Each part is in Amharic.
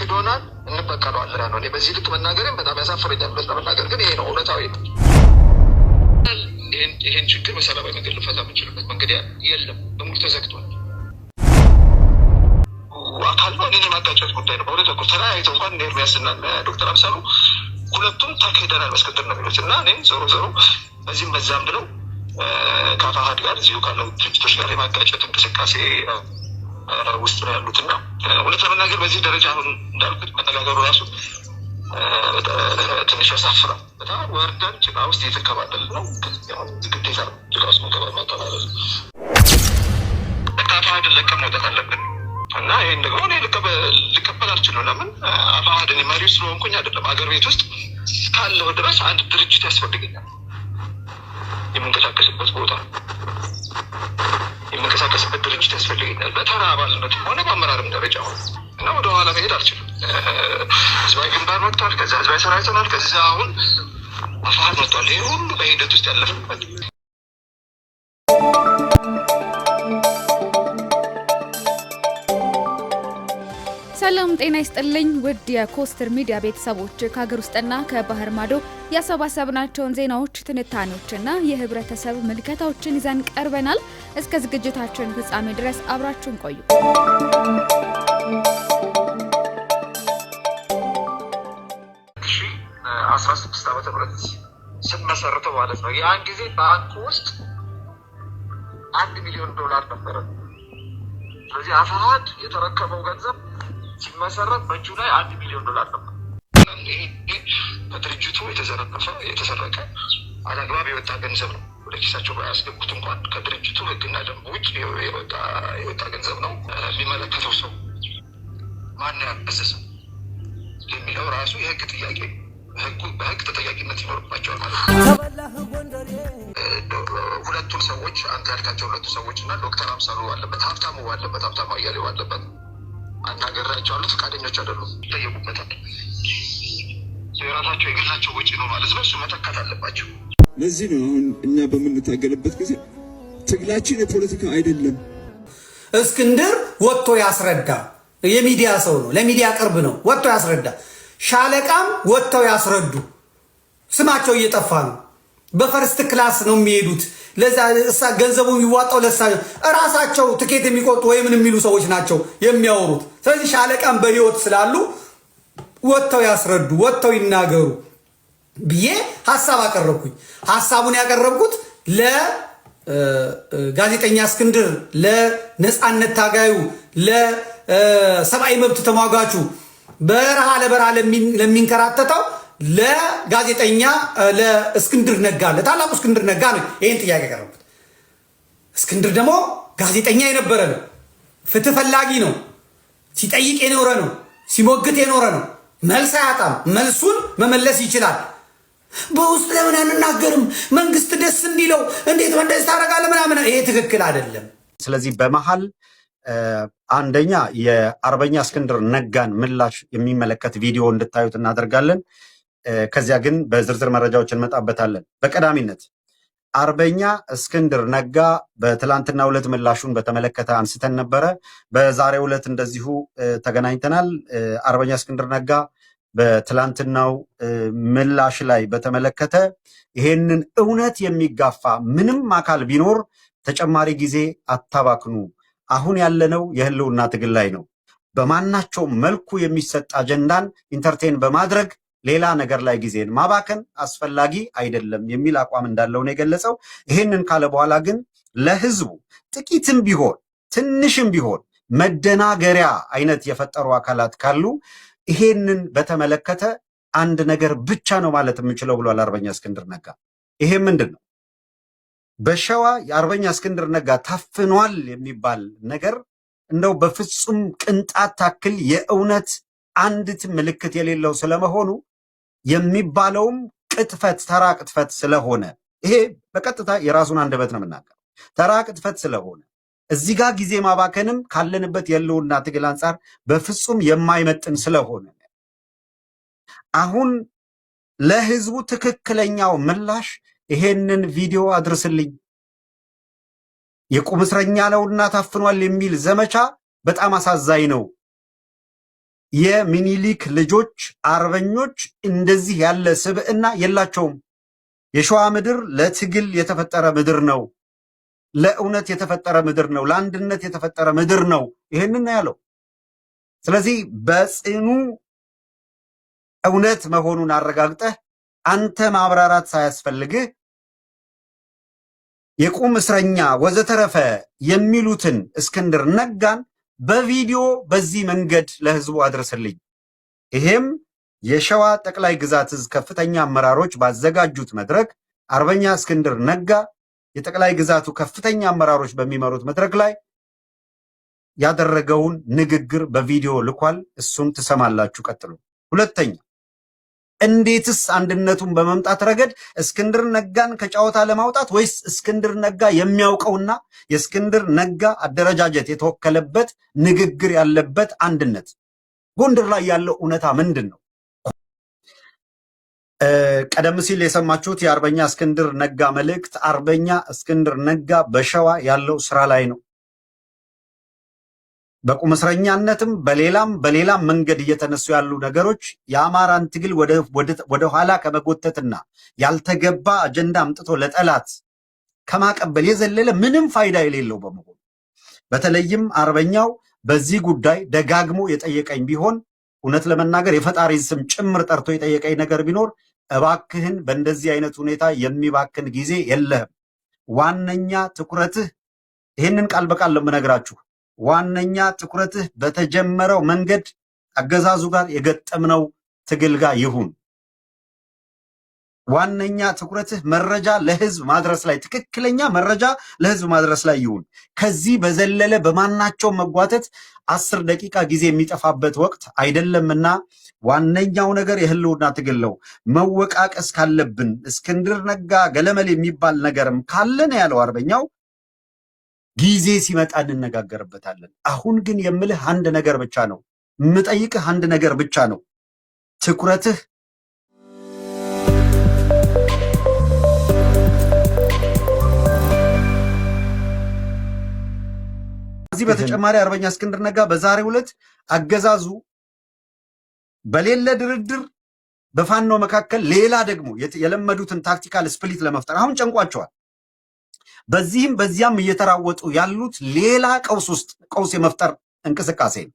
ክዶናል እንበቀለዋለን ነው። እኔ በዚህ ልክ መናገርም በጣም ያሳፍረኛል። ለመናገር ግን ይሄ ነው እውነታዊ ነው። ይሄን ችግር በሰላማዊ መንገድ ልፈታ የምንችልበት መንገድ የለም፣ በሙሉ ተዘግቷል። አካል ነው እኔን የማጋጨት ጉዳይ ነው። በሁለት በኩል ተለያይተው እንኳን ኤርሚያስና ዶክተር አምሳሉ ሁለቱም ታካሂደናል በእስክንድር ነው የሚሉት እና እኔም ዞሮ በዚህም በዛም ብለው ከአፋሕድ ጋር እዚሁ ካለው ድርጅቶች ጋር የማጋጨት እንቅስቃሴ ውስጥ ነው ያሉት እና እውነት ለመናገር በዚህ ደረጃ አሁን እንዳልኩት መነጋገሩ ራሱ ትንሽ ያሳፍራል። በጣም ወርደን ጭቃ ውስጥ እየተንከባለል ነው። ግዴታ ነው ጭቃ ውስጥ መንከባለል ነው። አፋሕድን ለቀን መውጣት አለብን እና ይህን ደግሞ እኔ ልቀበል አልችልም። ለምን አፋሕድ እኔ መሪው ስለሆንኩኝ አይደለም። ሀገር ቤት ውስጥ እስካለሁ ድረስ አንድ ድርጅት ያስፈልገኛል። የምንቀሳቀስበት ቦታ የምንቀሳቀስበት ድርጅት ያስፈልገኛል። በተራ አባልነትም ሆነ በአመራርም ደረጃ ሆነ እና ወደኋላ መሄድ አልችልም። ህዝባዊ ግንባር መጥቷል። ከዛ ህዝባዊ ሰራዊት ሆኗል። ከዛ አሁን አፋሕድ መጥቷል። ይሄ ሁሉ በሂደት ውስጥ ያለፍንበት። ሰላም ጤና ይስጥልኝ ውድ የኮስተር ሚዲያ ቤተሰቦች፣ ከሀገር ውስጥና ከባህር ማዶ ያሰባሰብናቸውን ዜናዎች፣ ትንታኔዎችና የህብረተሰብ ምልከታዎችን ይዘን ቀርበናል። እስከ ዝግጅታችን ፍጻሜ ድረስ አብራችሁን ቆዩ። 16 ዓመተ ምህረት ስንመሰርተው ማለት ነው። ያን ጊዜ ባንኩ ውስጥ $1 ሚሊዮን ነበረ። ስለዚህ አፋሕድ የተረከበው ገንዘብ ሲመሰረት በእጁ ላይ $1 ሚሊዮን ነበር። ከድርጅቱ የተሰረቀ አላግባብ የወጣ ገንዘብ ነው። ወደ ኪሳቸው ባያስገቡት እንኳን ከድርጅቱ ሕግና ደንብ ውጭ የወጣ ገንዘብ ነው። የሚመለከተው ሰው ማን ያፈሰሰው የሚለው ራሱ የህግ ጥያቄ፣ በህግ ተጠያቂነት ይኖርባቸዋል ማለት ነው። ሁለቱን ሰዎች አንተ ያልካቸው ሁለቱ ሰዎች እና ዶክተር አምሳሉ አለበት፣ ሀብታሙ አያሌው አለበት አናገራቸው አሉ። ፈቃደኞች አይደሉም፣ ይጠየቁበታል። የራሳቸው የግላቸው ወጪ ነው ማለት ነው። እሱ መተካት አለባቸው። ለዚህ ነው አሁን እኛ በምንታገልበት ጊዜ ትግላችን የፖለቲካ አይደለም። እስክንድር ወጥቶ ያስረዳ። የሚዲያ ሰው ነው፣ ለሚዲያ ቅርብ ነው። ወጥቶ ያስረዳ። ሻለቃም ወጥተው ያስረዱ። ስማቸው እየጠፋ ነው። በፈርስት ክላስ ነው የሚሄዱት። ለዛ ገንዘቡ የሚዋጣው እራሳቸው ትኬት የሚቆጡ ወይ ምን የሚሉ ሰዎች ናቸው የሚያወሩት። ስለዚህ ሻለቃም በህይወት ስላሉ ወጥተው ያስረዱ፣ ወጥተው ይናገሩ ብዬ ሐሳብ አቀረብኩኝ። ሐሳቡን ያቀረብኩት ለጋዜጠኛ እስክንድር፣ ለነጻነት ታጋዩ፣ ለሰብአዊ መብት ተሟጋቹ፣ በረሃ ለበረሃ ለሚንከራተተው ለጋዜጠኛ ለእስክንድር ነጋ፣ ለታላቁ እስክንድር ነጋ ነው ይሄን ጥያቄ ያቀረብኩት። እስክንድር ደግሞ ጋዜጠኛ የነበረ ነው፣ ፍትህ ፈላጊ ነው፣ ሲጠይቅ የኖረ ነው፣ ሲሞግት የኖረ ነው። መልስ አያጣም፣ መልሱን መመለስ ይችላል። በውስጥ ለምን አንናገርም? መንግስት ደስ እንዲለው እንዴት እንደዚህ ታደርጋለህ ምናምን፣ ይሄ ትክክል አይደለም። ስለዚህ በመሃል አንደኛ የአርበኛ እስክንድር ነጋን ምላሽ የሚመለከት ቪዲዮ እንድታዩት እናደርጋለን። ከዚያ ግን በዝርዝር መረጃዎች እንመጣበታለን። በቀዳሚነት አርበኛ እስክንድር ነጋ በትላንትናው ዕለት ምላሹን በተመለከተ አንስተን ነበረ። በዛሬው ዕለት እንደዚሁ ተገናኝተናል። አርበኛ እስክንድር ነጋ በትላንትናው ምላሽ ላይ በተመለከተ ይሄንን እውነት የሚጋፋ ምንም አካል ቢኖር ተጨማሪ ጊዜ አታባክኑ፣ አሁን ያለነው የህልውና ትግል ላይ ነው፣ በማናቸውም መልኩ የሚሰጥ አጀንዳን ኢንተርቴን በማድረግ ሌላ ነገር ላይ ጊዜን ማባከን አስፈላጊ አይደለም የሚል አቋም እንዳለው ነው የገለጸው። ይሄንን ካለ በኋላ ግን ለህዝቡ ጥቂትም ቢሆን ትንሽም ቢሆን መደናገሪያ አይነት የፈጠሩ አካላት ካሉ ይሄንን በተመለከተ አንድ ነገር ብቻ ነው ማለት የምችለው ብሏል አርበኛ እስክንድር ነጋ። ይሄ ምንድን ነው? በሸዋ የአርበኛ እስክንድር ነጋ ታፍኗል የሚባል ነገር እንደው በፍጹም ቅንጣት ታክል የእውነት አንዲት ምልክት የሌለው ስለመሆኑ የሚባለውም ቅጥፈት፣ ተራ ቅጥፈት ስለሆነ ይሄ በቀጥታ የራሱን አንደበት ነው የምናገረው። ተራ ቅጥፈት ስለሆነ እዚህ ጋር ጊዜ ማባከንም ካለንበት የህልውና ትግል አንጻር በፍጹም የማይመጥን ስለሆነ አሁን ለህዝቡ ትክክለኛው ምላሽ ይሄንን ቪዲዮ አድርስልኝ፣ የቁም እስረኛ ነውና ታፍኗል የሚል ዘመቻ በጣም አሳዛኝ ነው። የሚኒሊክ ልጆች አርበኞች እንደዚህ ያለ ስብዕና የላቸውም። የሸዋ ምድር ለትግል የተፈጠረ ምድር ነው። ለእውነት የተፈጠረ ምድር ነው። ለአንድነት የተፈጠረ ምድር ነው። ይህንን ነው ያለው። ስለዚህ በጽኑ እውነት መሆኑን አረጋግጠህ አንተ ማብራራት ሳያስፈልግህ የቁም እስረኛ ወዘተረፈ የሚሉትን እስክንድር ነጋን በቪዲዮ በዚህ መንገድ ለህዝቡ አድርስልኝ። ይሄም የሸዋ ጠቅላይ ግዛት ዕዝ ከፍተኛ አመራሮች ባዘጋጁት መድረክ አርበኛ እስክንድር ነጋ የጠቅላይ ግዛቱ ከፍተኛ አመራሮች በሚመሩት መድረክ ላይ ያደረገውን ንግግር በቪዲዮ ልኳል። እሱን ትሰማላችሁ። ቀጥሉ። ሁለተኛ እንዴትስ አንድነቱን በመምጣት ረገድ እስክንድር ነጋን ከጨዋታ ለማውጣት ወይስ እስክንድር ነጋ የሚያውቀውና የእስክንድር ነጋ አደረጃጀት የተወከለበት ንግግር ያለበት አንድነት ጎንደር ላይ ያለው እውነታ ምንድን ነው? ቀደም ሲል የሰማችሁት የአርበኛ እስክንድር ነጋ መልእክት አርበኛ እስክንድር ነጋ በሸዋ ያለው ስራ ላይ ነው። በቁም እስረኛነትም በሌላም መንገድ እየተነሱ ያሉ ነገሮች የአማራን ትግል ወደ ኋላ ከመጎተትና ያልተገባ አጀንዳ አምጥቶ ለጠላት ከማቀበል የዘለለ ምንም ፋይዳ የሌለው በመሆኑ በተለይም አርበኛው በዚህ ጉዳይ ደጋግሞ የጠየቀኝ ቢሆን እውነት ለመናገር የፈጣሪን ስም ጭምር ጠርቶ የጠየቀኝ ነገር ቢኖር እባክህን በእንደዚህ አይነት ሁኔታ የሚባክን ጊዜ የለህም። ዋነኛ ትኩረትህ ይህንን ቃል በቃል ለምነግራችሁ ዋነኛ ትኩረትህ በተጀመረው መንገድ አገዛዙ ጋር የገጠምነው ትግል ጋር ይሁን። ዋነኛ ትኩረትህ መረጃ ለህዝብ ማድረስ ላይ ትክክለኛ መረጃ ለህዝብ ማድረስ ላይ ይሁን። ከዚህ በዘለለ በማናቸው መጓተት 10 ደቂቃ ጊዜ የሚጠፋበት ወቅት አይደለምና ዋነኛው ነገር የህልውና ትግል ነው። መወቃቀስ ካለብን እስክንድር ነጋ ገለመል የሚባል ነገርም ካለን ያለው አርበኛው ጊዜ ሲመጣ እንነጋገርበታለን። አሁን ግን የምልህ አንድ ነገር ብቻ ነው። የምጠይቅህ አንድ ነገር ብቻ ነው። ትኩረትህ ከዚህ በተጨማሪ አርበኛ እስክንድር ነጋ በዛሬው ዕለት አገዛዙ በሌለ ድርድር በፋኖ መካከል ሌላ ደግሞ የለመዱትን ታክቲካል ስፕሊት ለመፍጠር አሁን ጨንቋቸዋል። በዚህም በዚያም እየተራወጡ ያሉት ሌላ ቀውስ የመፍጠር እንቅስቃሴ ነው።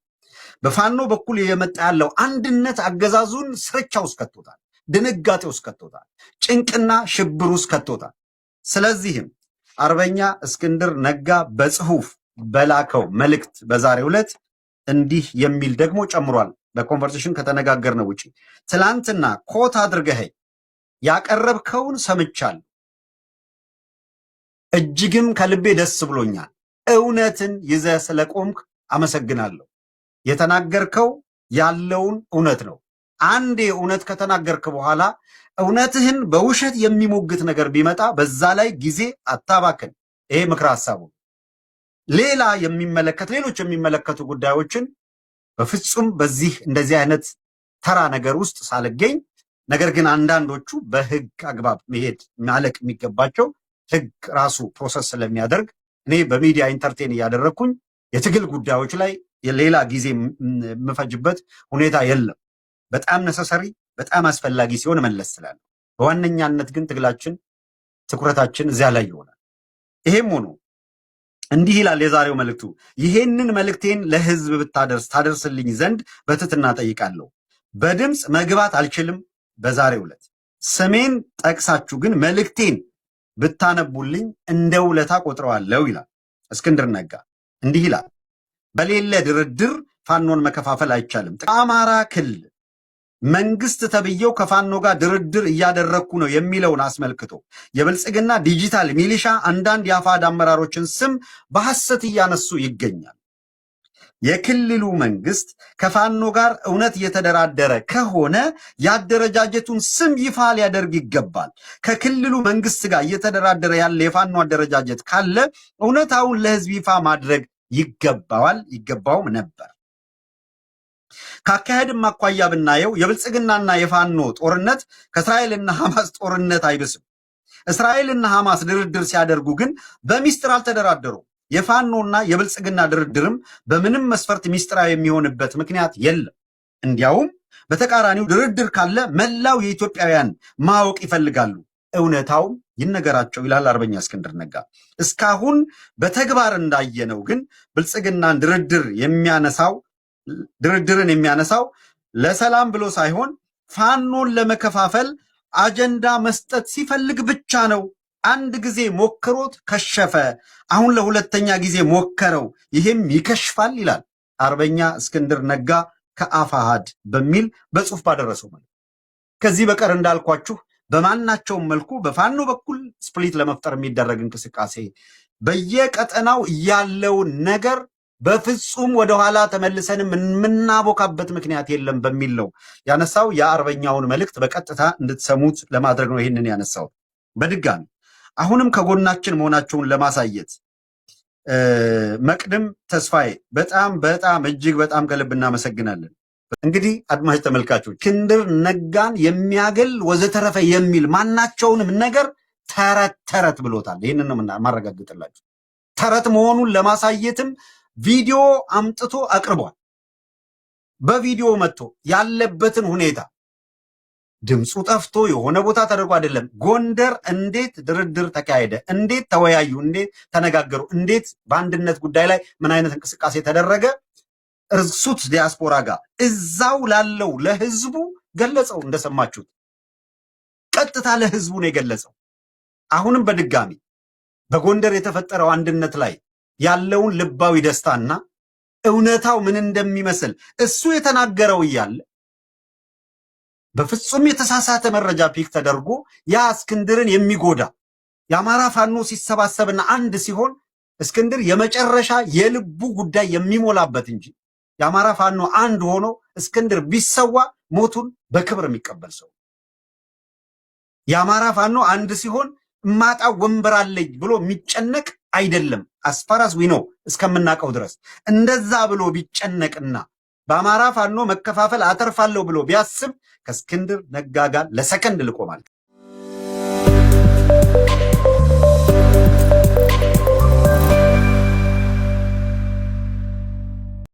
በፋኖ በኩል የመጣ ያለው አንድነት አገዛዙን ስርቻ ውስጥ ከቶታል፣ ድንጋጤ ውስጥ ከቶታል፣ ጭንቅና ሽብር ውስጥ ከቶታል። ስለዚህም አርበኛ እስክንድር ነጋ በጽሁፍ በላከው መልእክት በዛሬው ዕለት እንዲህ የሚል ደግሞ ጨምሯል። በኮንቨርሴሽን ከተነጋገርነው ውጪ ትላንትና ኮት አድርገኸኝ ያቀረብከውን ሰምቻለሁ። እጅግም ከልቤ ደስ ብሎኛል። እውነትን ይዘህ ስለቆምክ አመሰግናለሁ። የተናገርከው ያለውን እውነት ነው። አንዴ እውነት ከተናገርክ በኋላ እውነትህን በውሸት የሚሞግት ነገር ቢመጣ በዛ ላይ ጊዜ አታባክን። ይሄ ምክረ ሐሳቡ። ሌሎች የሚመለከቱ ጉዳዮችን በፍጹም በዚህ እንደዚህ አይነት ተራ ነገር ውስጥ ሳልገኝ፣ ነገር ግን አንዳንዶቹ በህግ አግባብ መሄድ ማለቅ የሚገባቸው ህግ ራሱ ፕሮሰስ ስለሚያደርግ እኔ በሚዲያ ኢንተርቴን እያደረግኩኝ የትግል ጉዳዮች ላይ ሌላ ጊዜ የምፈጅበት ሁኔታ የለም። በጣም ነሰሰሪ በጣም አስፈላጊ ሲሆን መለስ ስላለ፣ በዋነኛነት ግን ትኩረታችን እዚያ ላይ ይሆናል። ይሄም ሆኖ እንዲህ ይላል የዛሬው መልእክቱ። ይሄንን መልእክቴን ለህዝብ ታደርስልኝ ዘንድ በትህትና ጠይቃለሁ። በድምፅ መግባት አልችልም። በዛሬው ዕለት ስሜን ጠቅሳችሁ ግን መልእክቴን ብታነቡልኝ እንደ ውለታ ቆጥረዋለሁ ይላል እስክንድር ነጋ። እንዲህ ይላል፣ በሌለ ድርድር ፋኖን መከፋፈል አይቻልም። አማራ ክልል መንግስት ተብዬው ከፋኖ ጋር ድርድር እያደረግኩ ነው የሚለውን አስመልክቶ የብልጽግና ዲጂታል ሚሊሻ አንዳንድ የአፋድ አመራሮችን ስም በሐሰት እያነሱ ይገኛል። የክልሉ መንግስት ከፋኖ ጋር እውነት እየተደራደረ ከሆነ የአደረጃጀቱን ስም ይፋ ሊያደርግ ይገባል። ከክልሉ መንግስት ጋር እየተደራደረ ያለ የፋኖ አደረጃጀት ካለ እውነታውን ለህዝብ ይፋ ማድረግ ይገባውም ነበር። ከአካሄድም አኳያ ብናየው የብልጽግናና የፋኖ ጦርነት ከእስራኤልና ሐማስ ጦርነት አይብስም። እስራኤልና ሐማስ ድርድር ሲያደርጉ ግን በሚስጥር አልተደራደሩም። የፋኖና የብልጽግና ድርድርም በምንም መስፈርት ሚስጥራዊ የሚሆንበት ምክንያት የለም። እንዲያውም በተቃራኒው ድርድር ካለ መላው የኢትዮጵያውያን ማወቅ ይፈልጋሉ፣ እውነታው ይነገራቸው ይላል አርበኛ እስክንድር ነጋ። እስካሁን በተግባር እንዳየነው ግን ብልጽግናን ድርድርን የሚያነሳው ለሰላም ብሎ ሳይሆን ፋኖን ለመከፋፈል አጀንዳ መስጠት ሲፈልግ ብቻ ነው። አንድ ጊዜ ሞክሮት ከሸፈ፣ አሁን ለሁለተኛ ጊዜ ሞከረው፣ ይህም ይከሽፋል ይላል አርበኛ እስክንድር ነጋ ከአፋሃድ በሚል በጽሁፍ ባደረሰው ማለት። ከዚህ በቀር እንዳልኳችሁ በማናቸውም መልኩ በፋኖ በኩል ስፕሊት ለመፍጠር የሚደረግ እንቅስቃሴ በየቀጠናው ያለውን ነገር በፍጹም ወደኋላ ተመልሰንም የምናቦካበት ምክንያት የለም በሚል ነው ያነሳው። የአርበኛውን መልእክት በቀጥታ እንድትሰሙት ለማድረግ ነው ይህንን ያነሳው። በድጋሚ አሁንም ከጎናችን መሆናቸውን ለማሳየት መቅድም ተስፋዬ በጣም እጅግ በጣም ከልብ እናመሰግናለን። እንግዲህ አድማጭ ተመልካቾች እስክንድር ነጋን የሚያገል ወዘተረፈ የሚል ማናቸውንም ነገር ተረት ብሎታል። ይህንን ነው ማረጋግጥላችሁ። ተረት መሆኑን ለማሳየትም ቪዲዮ አምጥቶ አቅርቧል። በቪዲዮ መጥቶ ያለበትን ሁኔታ ድምፁ ጠፍቶ የሆነ ቦታ ተደርጎ አይደለም። ጎንደር እንዴት ድርድር ተካሄደ፣ እንዴት ተወያዩ፣ እንዴት ተነጋገሩ፣ እንዴት በአንድነት ጉዳይ ላይ ምን አይነት እንቅስቃሴ ተደረገ፣ እርሱት ዲያስፖራ ጋር እዛው ላለው ለህዝቡ ገለጸው። እንደሰማችሁት ቀጥታ ለህዝቡ ነው የገለጸው። አሁንም በድጋሚ በጎንደር የተፈጠረው አንድነት ላይ ያለውን ልባዊ ደስታና እውነታው ምን እንደሚመስል እሱ የተናገረው እያለ በፍጹም የተሳሳተ መረጃ ፒክ ተደርጎ ያ እስክንድርን የሚጎዳ የአማራ ፋኖ ሲሰባሰብና አንድ ሲሆን እስክንድር የመጨረሻ የልቡ ጉዳይ የሚሞላበት እንጂ የአማራ ፋኖ አንድ ሆኖ እስክንድር ቢሰዋ ሞቱን በክብር የሚቀበል ሰው የአማራ ፋኖ አንድ ሲሆን ማጣ ወንበር አለኝ ብሎ የሚጨነቅ አይደለም። አስፋራስ ዊኖ እስከምናቀው ድረስ እንደዛ ብሎ ቢጨነቅና በአማራ ፋኖ መከፋፈል አተርፋለሁ ብሎ ቢያስብ ከእስክንድር ነጋ ጋር ለሰከንድ ልቆማል።